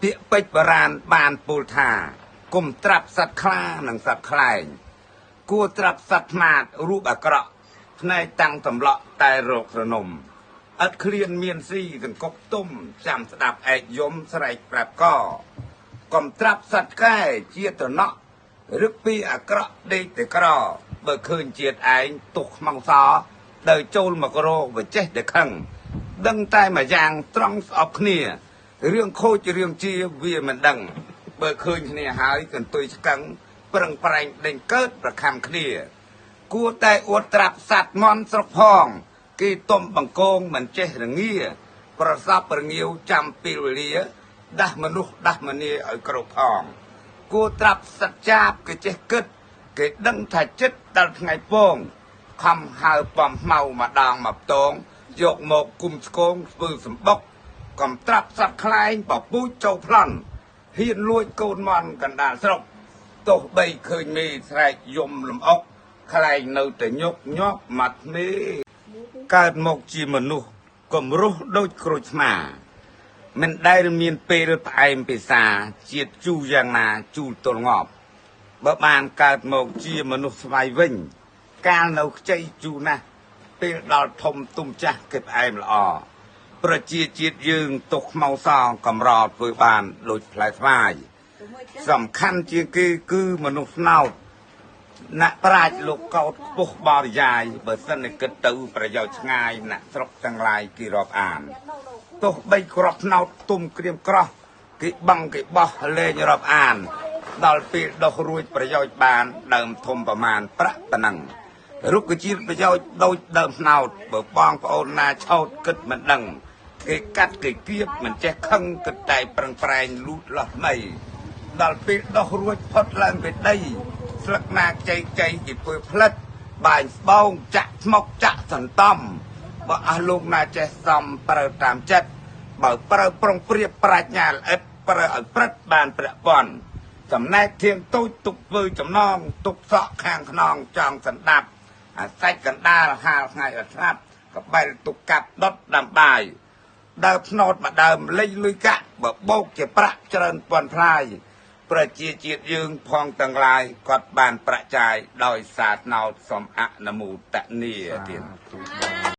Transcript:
ពាក្យពេចន៍បុរាណបានពោលថាគុំត្រាប់សត្វខ្លានិងសត្វខ្លែងគួរត្រាប់សត្វខ្មាតរូបអាក្រក់ផ្នែកតាំងតម្លក់តែរោគស្រនំឥតឃ្លានមានស៊ីសង្គប់ទុំចាំស្ដាប់ឯកយំស្រែកប្រាប់កកុំត្រាប់សត្វកែជាត្រណក់រឹកពីអាក្រក់ដេកតែក្របើឃើញជាតិឯងទុកខ្មងសដើរចូលមករោវចេះតែខឹងដឹងតែមួយយ៉ាងត្រង់ស្អប់គ្នារឿងខូចរឿងជាវាមិនដឹងបើឃើញគ្នាហើយកន្ទុយឆ្កឹងប្រឹងប្រែងដេញកើតប្រខំគ្នាគួរតែអួតត្រាប់សัตว์មន់ស្រុកផងគេទុំបង្កងមិនចេះរងាប្រសពរងាវចាំពេលវេលាដាស់មនុស្សដាស់មនីឲ្យគ្រប់ផងគួរត្រាប់សัตว์ចាបគេចេះគិតគេដឹងថាចិត្តដល់ថ្ងៃពងខំហៅបំខ្មៅម្ដងមកផ្ទងយកមកគុំស្គងធ្វើសម្បុកកំត្រាប់សัตว์ខ្លែងបពូចចូលប្លន់ហ៊ានលួចកូនមន់កណ្ដាលស្រុកទោះបីឃើញមេស្រែកយំលំអុកខ្លែងនៅតែញប់ញាប់មាត់មេកើតមកជាមនុស្សគំរោះដូចក្រូចស្មាមិនដែលមានពេលផ្អែមពិសាជាតិជូរយ៉ាងណាជូរទល់ងាប់បើបានកើតមកជាមនុស្សស្វ័យវិញកាលនៅខ្ចីជូរណាស់ពេលដល់ធំទុំចាស់គេផ្អែមល្អប្រជាជាតិយើងទុកខ្មៅសងកំរធ្វើបានដូចផ្លែស្វាយសំខាន់ជាងគេគឺមនុស្សស្នោតអ្នកប្រាជ្ញលោកកោតខ្ពស់បរិយាយបើសិនតែគិតទៅប្រយោជន៍ឆ្ងាយអ្នកស្រុកទាំងឡាយគេរាប់អានទោះបីគ្រាប់ស្នោតទុំក្រៀមក្រោះគេបង់គេបោះលេងរាប់អានដល់ពេលដុះរួចប្រយោជន៍បានដើមធំប្រមាណប្រាក់ប៉ុណ្ណឹងរុក្ខជាតិប្រយោជន៍ដូចដើមស្នោតបើបងប្អូនណាឆោតគិតមិនដឹងគេកាត់គេគៀបមិនចេះខឹងគិតតែប្រឹងប្រែងលូតលាស់ថ្មីដល់ពេលដោះរួចផុតឡើងពីដីស្លឹកណាចៃចៃគេធ្វើផ្លិតបាញ់ស្បោងចាក់ស្មុកចាក់សន្តំបើអស់លោកណាចេះសំប្រើតាមចិត្តបើប្រើប្រុងព្រៀបប្រាជ្ញាល្អិតប្រើឲ្យព្រឹត្តបានព្រះពន្ធចំណែកធៀងតូចទុកធ្វើចំណងទុកសក់ខាងខ្នងចង់សណ្ដាប់អាសាច់កណ្ដាលហាលថ្ងៃអត់ស្រាប់កបែលទុកកាប់ដុតដាំបាយដើមស្នោតមកដើមលេងលុយកាក់បើបោកជាប្រាក់ច្រើនពាន់ផ្លាយប្រជាជាតិយើងផងទាំងឡាយគាត់បានប្រចាយដោយសារស្នោតសំអនុមោទនាទៀត